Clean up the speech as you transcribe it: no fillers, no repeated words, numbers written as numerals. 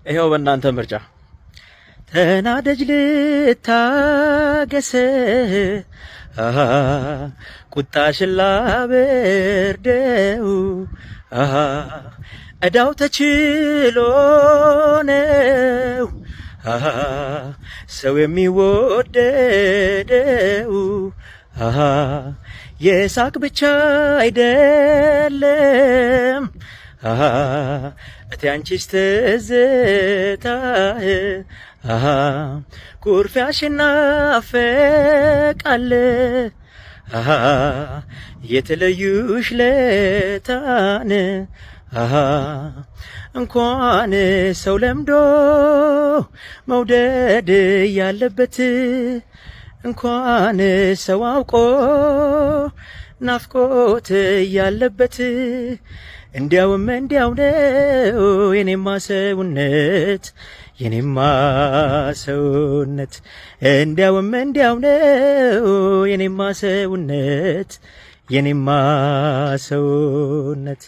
ይሄው በእናንተ ምርጫ ተናደጅ ልታገስ ቁጣሽን ላበርደው እዳው ተችሎ ነው ሰው የሚወደደው የሳቅ ብቻ አይደለም እቲ አንቺስ ትዝታ ኩርፊያሽን ናፈቃል የተለዩሽ ለታን እንኳን ሰው ለምዶ መውደድ ያለበት እንኳን ሰው አውቆ ናፍቆት ያለበት እንዲያውም እንዲያው ነው የኔማ ሰውነት እንዲያውም እንዲያው ነው የኔማ ሰውነት